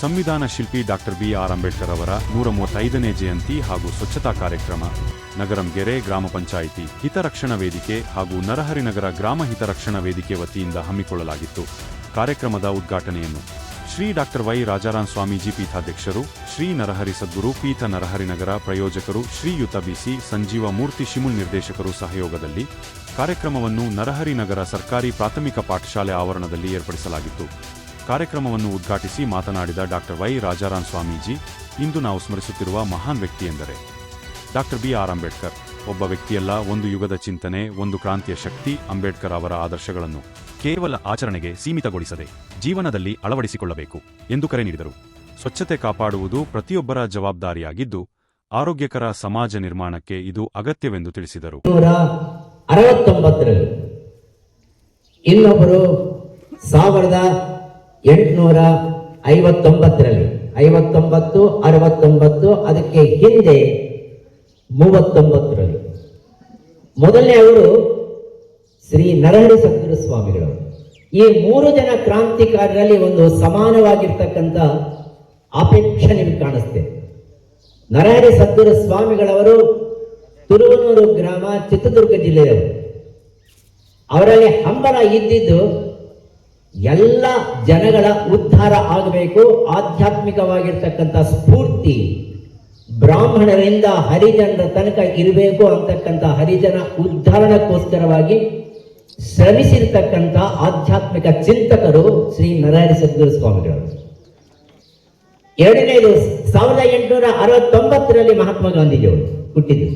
ಸಂವಿಧಾನ ಶಿಲ್ಪಿ doctor B R. Ambedkar ಅವರ 135ನೇ ಜಯಂತಿ ಹಾಗೂ ಸ್ವಚ್ಛತಾ ಕಾರ್ಯಕ್ರಮ ನಗರಂ ಗೆರೆ ಗ್ರಾಮ ಪಂಚಾಯಿತಿ ಹಿತರಕ್ಷಣಾ ವೇದಿಕೆ ಹಾಗೂ ನರಹರಿನಗರ ಗ್ರಾಮ ಹಿತರಕ್ಷಣಾ ವೇದಿಕೆ ವತಿಯಿಂದ ಹಮ್ಮಿಕೊಳ್ಳಲಾಗಿತ್ತು. ಕಾರ್ಯಕ್ರಮದ ಉದ್ಘಾಟನೆಯನ್ನು ಶ್ರೀ ಡಾಕ್ಟರ್ ವೈ ರಾಜಾರಾಮ್ ಸ್ವಾಮೀಜಿ ಪೀಠಾಧ್ಯಕ್ಷರು, ಶ್ರೀ ನರಹರಿ ಸದ್ಗುರು ಪೀಠ ನರಹರಿನಗರ ಪ್ರಯೋಜಕರು, ಶ್ರೀಯುತ ಬಿಸಿ ಸಂಜೀವ ಮೂರ್ತಿ ಶಿಮುಲ್ ನಿರ್ದೇಶಕರು ಸಹಯೋಗದಲ್ಲಿ ಕಾರ್ಯಕ್ರಮವನ್ನು ನರಹರಿನಗರ ಸರ್ಕಾರಿ ಪ್ರಾಥಮಿಕ ಪಾಠಶಾಲೆ ಆವರಣದಲ್ಲಿ ಏರ್ಪಡಿಸಲಾಗಿತ್ತು. ಕಾರ್ಯಕ್ರಮವನ್ನು ಉದ್ಘಾಟಿಸಿ ಮಾತನಾಡಿದ ಡಾಕ್ಟರ್ ವೈ ರಾಜಾರಾಮ್ ಸ್ವಾಮೀಜಿ, ಇಂದು ನಾವು ಸ್ಮರಿಸುತ್ತಿರುವ ಮಹಾನ್ ವ್ಯಕ್ತಿ ಎಂದರೆ ಡಾಕ್ಟರ್ ಬಿ.ಆರ್. ಅಂಬೇಡ್ಕರ್. ಒಬ್ಬ ವ್ಯಕ್ತಿಯಲ್ಲ, ಒಂದು ಯುಗದ ಚಿಂತನೆ, ಒಂದು ಕ್ರಾಂತಿಯ ಶಕ್ತಿ. ಅಂಬೇಡ್ಕರ್ ಅವರ ಆದರ್ಶಗಳನ್ನು ಕೇವಲ ಆಚರಣೆಗೆ ಸೀಮಿತಗೊಳಿಸದೆ ಜೀವನದಲ್ಲಿ ಅಳವಡಿಸಿಕೊಳ್ಳಬೇಕು ಎಂದು ಕರೆ ನೀಡಿದರು. ಸ್ವಚ್ಛತೆ ಕಾಪಾಡುವುದು ಪ್ರತಿಯೊಬ್ಬರ ಜವಾಬ್ದಾರಿಯಾಗಿದ್ದು, ಆರೋಗ್ಯಕರ ಸಮಾಜ ನಿರ್ಮಾಣಕ್ಕೆ ಇದು ಅಗತ್ಯವೆಂದು ತಿಳಿಸಿದರು. 1969ರಲ್ಲಿ ಇನ್ನೊಬ್ಬರು 1859ರಲ್ಲಿ 59, 69, ಅದಕ್ಕೆ ಹಿಂದೆ 39ರಲ್ಲಿ ಮೊದಲನೇ ಅವರು ಶ್ರೀ ನರಹರಿ ಸದ್ಗುರು ಸ್ವಾಮಿಗಳವರು. ಈ 3 ಜನ ಕ್ರಾಂತಿಕಾರರಲ್ಲಿ ಒಂದು ಸಮಾನವಾಗಿರ್ತಕ್ಕಂಥ ಅಪೇಕ್ಷೆ ನಿಮಗೆ ಕಾಣಿಸ್ತೇವೆ. ನರಹರಿ ಸದ್ಗುರು ಸ್ವಾಮಿಗಳವರು ತುರುವನೂರು ಗ್ರಾಮ, ಚಿತ್ರದುರ್ಗ ಜಿಲ್ಲೆಯವರು. ಅವರಲ್ಲಿ ಹಂಬಲ ಇದ್ದಿದ್ದು ಎಲ್ಲ ಜನಗಳ ಉದ್ಧಾರ ಆಗಬೇಕು, ಆಧ್ಯಾತ್ಮಿಕವಾಗಿರ್ತಕ್ಕಂಥ ಸ್ಫೂರ್ತಿ ಬ್ರಾಹ್ಮಣರಿಂದ ಹರಿಜನರ ತನಕ ಇರಬೇಕು ಅಂತಕ್ಕಂಥ ಹರಿಜನ ಉದ್ಧಾರಣಕ್ಕೋಸ್ಕರವಾಗಿ ಶ್ರಮಿಸಿರ್ತಕ್ಕಂಥ ಆಧ್ಯಾತ್ಮಿಕ ಚಿಂತಕರು ಶ್ರೀ ನರಹರಿ ಸದ್ಗುರು ಸ್ವಾಮಿಗಳು. ಎರಡನೇದು 1869ರಲ್ಲಿ ಮಹಾತ್ಮ ಗಾಂಧೀಜಿಯವರು ಹುಟ್ಟಿದ್ರು.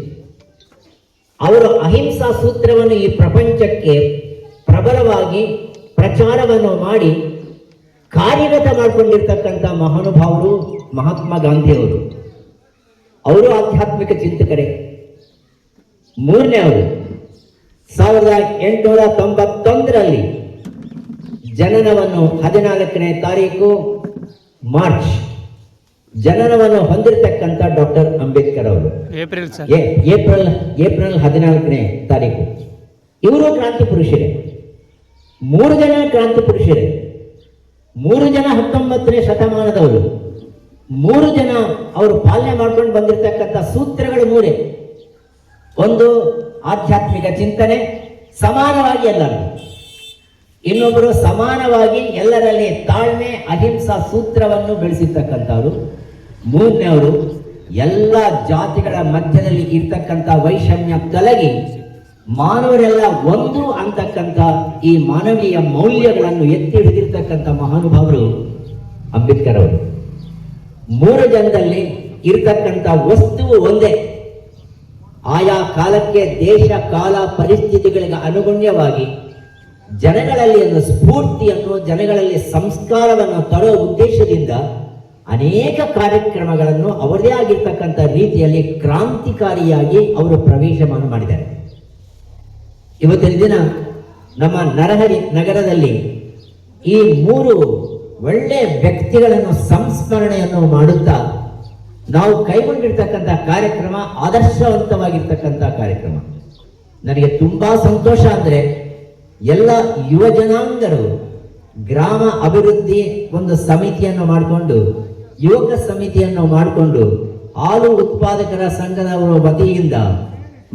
ಅವರು ಅಹಿಂಸಾ ಸೂತ್ರವನ್ನು ಈ ಪ್ರಪಂಚಕ್ಕೆ ಪ್ರಬಲವಾಗಿ ಪ್ರಚಾರವನ್ನು ಮಾಡಿ ಕಾರ್ಯಗತ ಮಾಡಿಕೊಂಡಿರ್ತಕ್ಕಂಥ ಮಹಾನುಭಾವರು ಮಹಾತ್ಮ ಗಾಂಧಿಯವರು. ಅವರು ಆಧ್ಯಾತ್ಮಿಕ ಚಿಂತಕರೇ. ಮೂರನೇ ಅವರು 1891ರಲ್ಲಿ ಜನನವನ್ನು 14ನೇ ತಾರೀಕು ಮಾರ್ಚ್ ಜನನವನ್ನು ಹೊಂದಿರತಕ್ಕಂಥ ಡಾಕ್ಟರ್ ಅಂಬೇಡ್ಕರ್ ಅವರು ಏಪ್ರಿಲ್ 14ನೇ ತಾರೀಕು. ಇವರು ಕ್ರಾಂತಿ ಪುರುಷರೇ. 3 ಜನ ಕ್ರಾಂತಿ ಪುರುಷರೇ. 3 ಜನ 19ನೇ ಶತಮಾನದವರು. 3 ಜನ ಅವರು ಪಾಲನೆ ಮಾಡ್ಕೊಂಡು ಬಂದಿರತಕ್ಕಂಥ ಸೂತ್ರಗಳು 3. ಒಂದು ಆಧ್ಯಾತ್ಮಿಕ ಚಿಂತನೆ, ಸಮಾನವಾಗಿ ಎಲ್ಲರೂ. ಇನ್ನೊಬ್ಬರು ಸಮಾನವಾಗಿ ಎಲ್ಲರಲ್ಲಿ ತಾಳ್ಮೆ, ಅಹಿಂಸಾ ಸೂತ್ರವನ್ನು ಬೆಳೆಸಿರ್ತಕ್ಕಂಥವ್ರು. 3ನೇವರು ಎಲ್ಲ ಜಾತಿಗಳ ಮಧ್ಯದಲ್ಲಿ ಇರ್ತಕ್ಕಂಥ ವೈಷಮ್ಯ ತೊಲಗಿ ಮಾನವರೆಲ್ಲ ಒಂದು ಅಂತಕ್ಕಂಥ ಈ ಮಾನವೀಯ ಮೌಲ್ಯಗಳನ್ನು ಎತ್ತಿ ಹಿಡಿದಿರ್ತಕ್ಕಂಥ ಮಹಾನುಭಾವರು ಅಂಬೇಡ್ಕರ್ ಅವರು. 3 ಜನದಲ್ಲಿ ಇರ್ತಕ್ಕಂಥ ವಸ್ತುವು ಒಂದೇ. ಆಯಾ ಕಾಲಕ್ಕೆ ದೇಶ ಕಾಲ ಪರಿಸ್ಥಿತಿಗಳಿಗೆ ಅನುಗುಣ್ಯವಾಗಿ ಜನಗಳಲ್ಲಿ ಒಂದು ಸ್ಫೂರ್ತಿಯನ್ನು, ಜನಗಳಲ್ಲಿ ಸಂಸ್ಕಾರವನ್ನು ತರುವ ಉದ್ದೇಶದಿಂದ ಅನೇಕ ಕಾರ್ಯಕ್ರಮಗಳನ್ನು ಅವರದೇ ಆಗಿರ್ತಕ್ಕಂಥ ರೀತಿಯಲ್ಲಿ ಕ್ರಾಂತಿಕಾರಿಯಾಗಿ ಅವರು ಪ್ರವೇಶವನ್ನು ಮಾಡಿದ್ದಾರೆ. ಇವತ್ತಿನ ದಿನ ನಮ್ಮ ನರಹರಿ ನಗರದಲ್ಲಿ ಈ 3 ಒಳ್ಳೆಯ ವ್ಯಕ್ತಿಗಳನ್ನು ಸಂಸ್ಮರಣೆಯನ್ನು ಮಾಡುತ್ತಾ ನಾವು ಕೈಗೊಂಡಿರ್ತಕ್ಕಂಥ ಕಾರ್ಯಕ್ರಮ ಆದರ್ಶವಂತವಾಗಿರ್ತಕ್ಕಂಥ ಕಾರ್ಯಕ್ರಮ. ನನಗೆ ತುಂಬಾ ಸಂತೋಷ ಅಂದರೆ ಎಲ್ಲ ಯುವ ಜನಾಂಗರು ಗ್ರಾಮ ಅಭಿವೃದ್ಧಿ ಒಂದು ಸಮಿತಿಯನ್ನು ಮಾಡಿಕೊಂಡು, ಯುವಕ ಸಮಿತಿಯನ್ನು ಮಾಡಿಕೊಂಡು, ಹಾಲು ಉತ್ಪಾದಕರ ಸಂಘದವರ ವತಿಯಿಂದ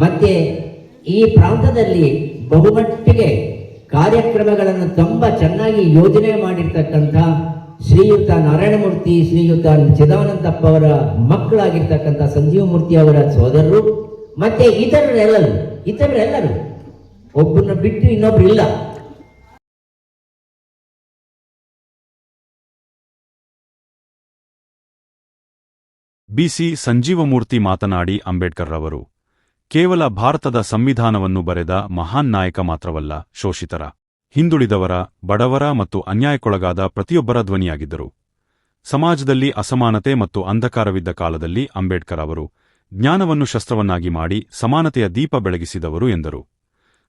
ಮತ್ತೆ ಈ ಪ್ರಾಂತದಲ್ಲಿ ಬಹುಮಟ್ಟಿಗೆ ಕಾರ್ಯಕ್ರಮಗಳನ್ನು ತುಂಬಾ ಚೆನ್ನಾಗಿ ಯೋಜನೆ ಮಾಡಿರ್ತಕ್ಕಂಥ ಶ್ರೀಯುತ ನಾರಾಯಣಮೂರ್ತಿ, ಶ್ರೀಯುತ ಚಿದಾನಂದಪ್ಪ ಅವರ ಮಕ್ಕಳಾಗಿರ್ತಕ್ಕಂಥ ಸಂಜೀವ ಮೂರ್ತಿ ಅವರ ಸೋದರರು, ಮತ್ತೆ ಇತರರೆಲ್ಲರೂ ಒಬ್ಬರನ್ನ ಬಿಟ್ಟು ಇನ್ನೊಬ್ರು ಇಲ್ಲ. ಬಿಸಿ ಸಂಜೀವಮೂರ್ತಿ ಮಾತನಾಡಿ, ಅಂಬೇಡ್ಕರ್ ರವರು ಕೇವಲ ಭಾರತದ ಸಂವಿಧಾನವನ್ನು ಬರೆದ ಮಹಾನ್ ನಾಯಕ ಮಾತ್ರವಲ್ಲ, ಶೋಷಿತರ, ಹಿಂದುಳಿದವರ, ಬಡವರ ಮತ್ತು ಅನ್ಯಾಯಕ್ಕೊಳಗಾದ ಪ್ರತಿಯೊಬ್ಬರ ಧ್ವನಿಯಾಗಿದ್ದರು. ಸಮಾಜದಲ್ಲಿ ಅಸಮಾನತೆ ಮತ್ತು ಅಂಧಕಾರವಿದ್ದ ಕಾಲದಲ್ಲಿ ಅಂಬೇಡ್ಕರ್ ಅವರು ಜ್ಞಾನವನ್ನು ಶಸ್ತ್ರವನ್ನಾಗಿ ಮಾಡಿ ಸಮಾನತೆಯ ದೀಪ ಬೆಳಗಿಸಿದವರು ಎಂದರು.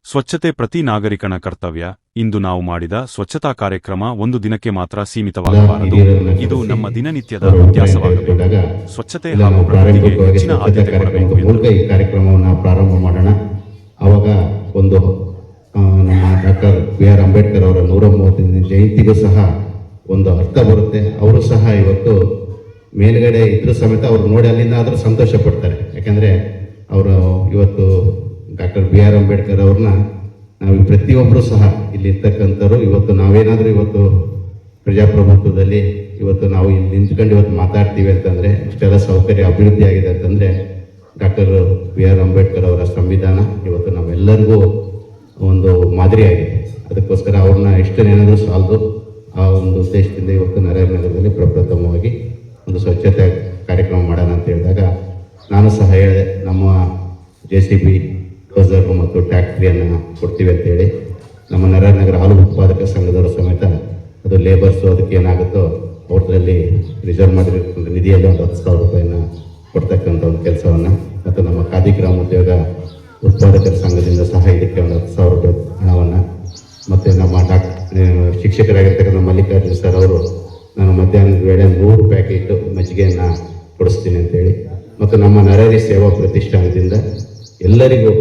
ಸ್ವಚ್ಛತೆ ಪ್ರತಿ ನಾಗರಿಕನ ಕರ್ತವ್ಯ. ಇಂದು ನಾವು ಮಾಡಿದ ಸ್ವಚ್ಛತಾ ಕಾರ್ಯಕ್ರಮ ಒಂದು ದಿನಕ್ಕೆ ಮಾತ್ರ ಸೀಮಿತವಾಗಬಾರದು, ಇದು ನಮ್ಮ ದಿನನಿತ್ಯದ ಅಭ್ಯಾಸವಾಗಬೇಕು. ಸ್ವಚ್ಛತೆ ಹಾಗೂ ಪ್ರಕೃತಿಗೆ ಹೆಚ್ಚಿನ ಆದ್ಯತೆ ಕೊಡಬೇಕು ಎಂದು ಈ ಕಾರ್ಯಕ್ರಮವನ್ನು ಪ್ರಾರಂಭ ಮಾಡೋಣ. ಅವಾಗ ಒಂದು ನಮ್ಮ ಡಾಕ್ಟರ್ ಬಿ.ಆರ್. ಅಂಬೇಡ್ಕರ್ ಅವರ 130ನೇ ಜಯಂತಿಗೂ ಸಹ ಒಂದು ಅರ್ಥ ಬರುತ್ತೆ. ಅವರು ಸಹ ಇವತ್ತು ಮೇಲ್ಗಡೆ ಇದ್ರೂ ಸಮೇತ ಅವ್ರು ನೋಡಿ ಅಲ್ಲಿಂದ ಆದರೂ ಸಂತೋಷ ಪಡ್ತಾರೆ. ಯಾಕೆಂದರೆ ಅವರು ಇವತ್ತು ಡಾಕ್ಟರ್ ಬಿ ಆರ್ ಅಂಬೇಡ್ಕರ್ ಅವ್ರನ್ನ ನಾವು ಪ್ರತಿಯೊಬ್ಬರು ಸಹ ಇಲ್ಲಿ ಇರ್ತಕ್ಕಂಥವ್ರು ಇವತ್ತು ನಾವೇನಾದರೂ ಇವತ್ತು ಪ್ರಜಾಪ್ರಭುತ್ವದಲ್ಲಿ ಇವತ್ತು ನಾವು ಇಲ್ಲಿ ನಿಂತ್ಕೊಂಡು ಇವತ್ತು ಮಾತಾಡ್ತೀವಿ ಅಂತಂದರೆ, ಇಷ್ಟೆಲ್ಲ ಸೌಕರ್ಯ ಅಭಿವೃದ್ಧಿ ಆಗಿದೆ ಅಂತಂದರೆ ಡಾಕ್ಟರ್ ಬಿ ಆರ್ ಅಂಬೇಡ್ಕರ್ ಅವರ ಸಂವಿಧಾನ ಇವತ್ತು ನಾವೆಲ್ಲರಿಗೂ ಒಂದು ಮಾದರಿಯಾಗಿದೆ. ಅದಕ್ಕೋಸ್ಕರ ಅವ್ರನ್ನ ಎಷ್ಟೇನಾದರೂ ಸಾಲದು. ಆ ಒಂದು ಉದ್ದೇಶದಿಂದ ಇವತ್ತು ನಗರದಲ್ಲಿ ಪ್ರಪ್ರಥಮವಾಗಿ ಒಂದು ಸ್ವಚ್ಛತೆ ಕಾರ್ಯಕ್ರಮ ಮಾಡೋಣ ಅಂತ ಹೇಳಿದಾಗ ನಾನು ಸಹ ಹೇಳಿದೆ, ನಮ್ಮ JCB ಡೋಸರ್ ಮತ್ತು ಟ್ಯಾಕ್ಟ್ರಿಯನ್ನು ಕೊಡ್ತೀವಿ ಅಂತೇಳಿ ನಮ್ಮ ನಗರ ಹಾಲು ಉತ್ಪಾದಕ ಸಂಘದವರು ಸಮೇತ ಅದು ಲೇಬರ್ಸು ಅದಕ್ಕೆ ಏನಾಗುತ್ತೋ ಅವ್ರದ್ರಲ್ಲಿ ರಿಸರ್ವ್ ಮಾಡಿರ್ತಕ್ಕಂಥ ನಿಧಿಯಲ್ಲಿ ಒಂದು 10,000 ರೂಪಾಯಿನ ಕೊಡ್ತಕ್ಕಂಥ ಒಂದು ಕೆಲಸವನ್ನು, ಮತ್ತು ನಮ್ಮ ಖಾದಿ ಗ್ರಾಮೋದ್ಯೋಗ ಉತ್ಪಾದಕರ ಸಂಘದಿಂದ ಸಹ ಇದಕ್ಕೆ ಒಂದು 10,000 ರೂಪಾಯಿ ಹಣವನ್ನು, ಮತ್ತು ನಮ್ಮ ಶಿಕ್ಷಕರಾಗಿರ್ತಕ್ಕಂಥ ಮಲ್ಲಿಕಾರ್ಜುನ್ ಸರ್ ಅವರು ನಾನು ಮಧ್ಯಾಹ್ನದ ವೇಳೆ 100 ಪ್ಯಾಕೆಟ್ ಮಜ್ಜಿಗೆಯನ್ನು ಕೊಡಿಸ್ತೀನಿ ಅಂತೇಳಿ, ಮತ್ತು ನಮ್ಮ ನರಹರಿ ಸೇವಾ ಪ್ರತಿಷ್ಠಾನದಿಂದ ಎಲ್ಲರಿಗೂ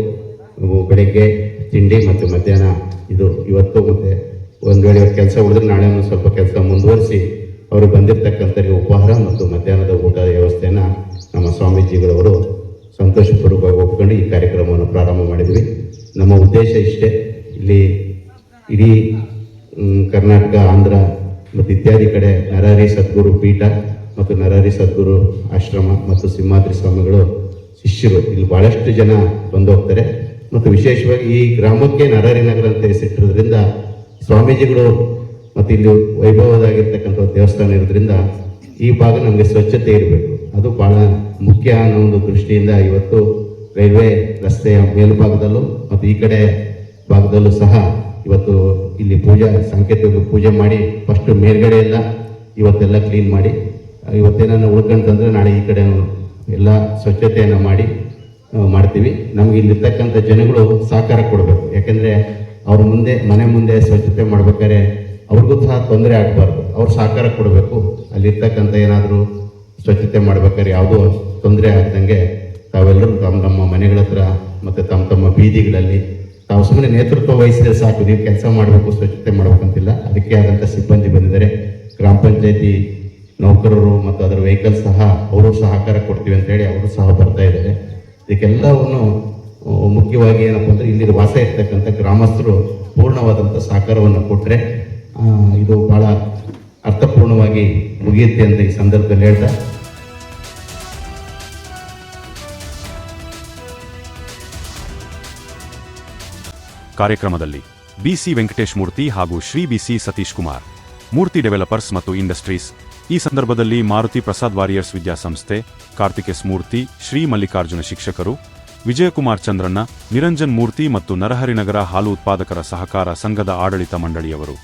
ಬೆಳಗ್ಗೆ ತಿಂಡಿ ಮತ್ತು ಮಧ್ಯಾಹ್ನ ಇದು ಇವತ್ತು ಮತ್ತು ಒಂದು ವೇಳೆ ಕೆಲಸ ಉಳಿದ್ರೆ ನಾಳೆ ಸ್ವಲ್ಪ ಕೆಲಸ ಮುಂದುವರಿಸಿ ಅವರು ಬಂದಿರತಕ್ಕಂಥವ್ರಿಗೆ ಉಪಹಾರ ಮತ್ತು ಮಧ್ಯಾಹ್ನದ ಊಟದ ವ್ಯವಸ್ಥೆಯನ್ನು ನಮ್ಮ ಸ್ವಾಮೀಜಿಗಳವರು ಸಂತೋಷಪೂರ್ವಕವಾಗಿ ಒಪ್ಕೊಂಡು ಈ ಕಾರ್ಯಕ್ರಮವನ್ನು ಪ್ರಾರಂಭ ಮಾಡಿದ್ವಿ. ನಮ್ಮ ಉದ್ದೇಶ ಇಷ್ಟೇ, ಇಲ್ಲಿ ಇಡೀ ಕರ್ನಾಟಕ, ಆಂಧ್ರ ಮತ್ತು ಇತ್ಯಾದಿ ಕಡೆ ನರಹರಿ ಸದ್ಗುರು ಪೀಠ ಮತ್ತು ನರಹರಿ ಸದ್ಗುರು ಆಶ್ರಮ ಮತ್ತು ಸಿಂಹಾದ್ರಿ ಸ್ವಾಮಿಗಳು ಶಿಷ್ಯರು ಇಲ್ಲಿ ಭಾಳಷ್ಟು ಜನ ಬಂದು ಹೋಗ್ತಾರೆ. ಮತ್ತು ವಿಶೇಷವಾಗಿ ಈ ಗ್ರಾಮಕ್ಕೆ ನರಹರಿ ನಗರ ಅಂತ ಹೆಸರಿಟ್ಟಿರೋದ್ರಿಂದ ಸ್ವಾಮೀಜಿಗಳು ಮತ್ತು ಇಲ್ಲಿ ವೈಭವದಾಗಿರ್ತಕ್ಕಂಥ ದೇವಸ್ಥಾನ ಇರೋದ್ರಿಂದ ಈ ಭಾಗ ನಮಗೆ ಸ್ವಚ್ಛತೆ ಇರಬೇಕು, ಅದು ಭಾಳ ಮುಖ್ಯ ಅನ್ನೋ ಒಂದು ದೃಷ್ಟಿಯಿಂದ ಇವತ್ತು ರೈಲ್ವೆ ರಸ್ತೆಯ ಮೇಲ್ಭಾಗದಲ್ಲೂ ಮತ್ತು ಈ ಕಡೆ ಭಾಗದಲ್ಲೂ ಸಹ ಇವತ್ತು ಇಲ್ಲಿ ಸಾಂಕೇತಿಕ ಪೂಜೆ ಮಾಡಿ ಫಸ್ಟ್ ಮೇಲ್ಗಡೆ ಎಲ್ಲ ಇವತ್ತೆಲ್ಲ ಕ್ಲೀನ್ ಮಾಡಿ, ಇವತ್ತೇನನ್ನು ಉಳ್ಕೊಂತಂದ್ರೆ ನಾಳೆ ಈ ಕಡೆ ಎಲ್ಲ ಸ್ವಚ್ಛತೆಯನ್ನು ಮಾಡ್ತೀವಿ. ನಮ್ಗೆ ಇಲ್ಲಿರ್ತಕ್ಕಂಥ ಜನಗಳು ಸಹಕಾರ ಕೊಡಬೇಕು. ಯಾಕೆಂದರೆ ಅವ್ರ ಮನೆ ಮುಂದೆ ಸ್ವಚ್ಛತೆ ಮಾಡ್ಬೇಕಾದ್ರೆ ಅವ್ರಿಗೂ ಸಹ ತೊಂದರೆ ಆಗಬಾರ್ದು, ಅವ್ರು ಸಹಕಾರ ಕೊಡಬೇಕು. ಅಲ್ಲಿರ್ತಕ್ಕಂಥ ಏನಾದರೂ ಸ್ವಚ್ಛತೆ ಮಾಡ್ಬೇಕಾದ್ರೆ ಯಾವುದೂ ತೊಂದರೆ ಆಗದಂಗೆ ತಾವೆಲ್ಲರೂ ತಮ್ಮ ಮನೆಗಳ ಹತ್ರ ಮತ್ತು ತಮ್ಮ ಬೀದಿಗಳಲ್ಲಿ ತಾವು ಸುಮ್ಮನೆ ನೇತೃತ್ವ ವಹಿಸಿದ್ರೆ ಸಾಕು, ನೀವು ಕೆಲಸ ಮಾಡಬೇಕು, ಸ್ವಚ್ಛತೆ ಮಾಡ್ಬೇಕಂತಿಲ್ಲ. ಅದಕ್ಕೆ ಆದಂಥ ಸಿಬ್ಬಂದಿ ಬಂದಿದ್ದಾರೆ. ಗ್ರಾಮ ಪಂಚಾಯತಿ ನೌಕರರು ಮತ್ತು ಅದರ ವೆಹಿಕಲ್ ಸಹ ಅವರು ಸಹಕಾರ ಕೊಡ್ತೀವಿ ಅಂತೇಳಿ ಅವರು ಸಹ ಬರ್ತಾ ಇದ್ದಾರೆ. ಇದಕ್ಕೆಲ್ಲವನ್ನು ಮುಖ್ಯವಾಗಿ ಏನಪ್ಪ ಅಂದರೆ ಇಲ್ಲಿ ವಾಸ ಇರ್ತಕ್ಕಂಥ ಗ್ರಾಮಸ್ಥರು ಪೂರ್ಣವಾದಂಥ ಸಹಕಾರವನ್ನು ಕೊಟ್ಟರೆ ಇದು ಭಾಳ ಅರ್ಥಪೂರ್ಣವಾಗಿ ಮುಗಿಯುತ್ತೆ ಅಂತ ಈ ಸಂದರ್ಭದಲ್ಲಿ ಹೇಳ್ತಾ, ಕಾರ್ಯಕ್ರಮದಲ್ಲಿ BC ವೆಂಕಟೇಶ್ ಮೂರ್ತಿ ಹಾಗೂ ಶ್ರೀ BC ಸತೀಶ್ ಕುಮಾರ್, ಮೂರ್ತಿ ಡೆವಲಪರ್ಸ್ ಮತ್ತು ಇಂಡಸ್ಟ್ರೀಸ್, ಈ ಸಂದರ್ಭದಲ್ಲಿ ಮಾರುತಿ ಪ್ರಸಾದ್ ವಾರಿಯರ್ಸ್ ವಿದ್ಯಾಸಂಸ್ಥೆ, ಕಾರ್ತಿಕೇಸ್ ಮೂರ್ತಿ, ಶ್ರೀ ಮಲ್ಲಿಕಾರ್ಜುನ ಶಿಕ್ಷಕರು, ವಿಜಯಕುಮಾರ್ ಚಂದ್ರಣ್ಣ, ನಿರಂಜನ್ ಮೂರ್ತಿ ಮತ್ತು ನರಹರಿನಗರ ಹಾಲು ಉತ್ಪಾದಕರ ಸಹಕಾರ ಸಂಘದ ಆಡಳಿತ ಮಂಡಳಿಯವರು,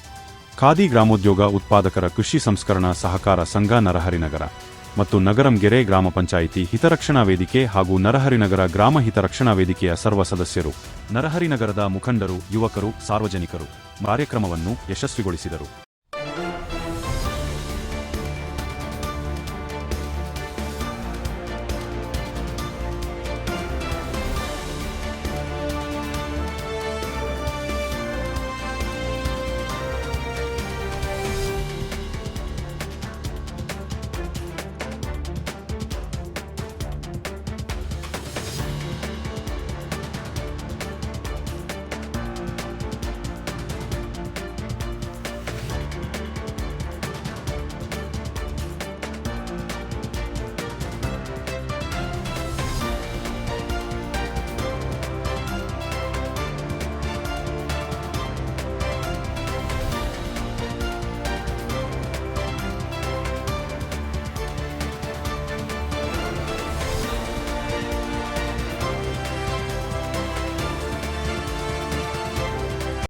ಖಾದಿ ಗ್ರಾಮೋದ್ಯೋಗ ಉತ್ಪಾದಕರ ಕೃಷಿ ಸಂಸ್ಕರಣಾ ಸಹಕಾರ ಸಂಘ ನರಹರಿನಗರ ಮತ್ತು ನಗರಂಗೆರೆ ಗ್ರಾಮ ಪಂಚಾಯಿತಿ ಹಿತರಕ್ಷಣಾ ವೇದಿಕೆ ಹಾಗೂ ನರಹರಿನಗರ ಗ್ರಾಮ ಹಿತರಕ್ಷಣಾ ವೇದಿಕೆಯ ಸರ್ವ ಸದಸ್ಯರು, ನರಹರಿನಗರದ ಮುಖಂಡರು, ಯುವಕರು, ಸಾರ್ವಜನಿಕರು ಕಾರ್ಯಕ್ರಮವನ್ನು ಯಶಸ್ವಿಗೊಳಿಸಿದರು.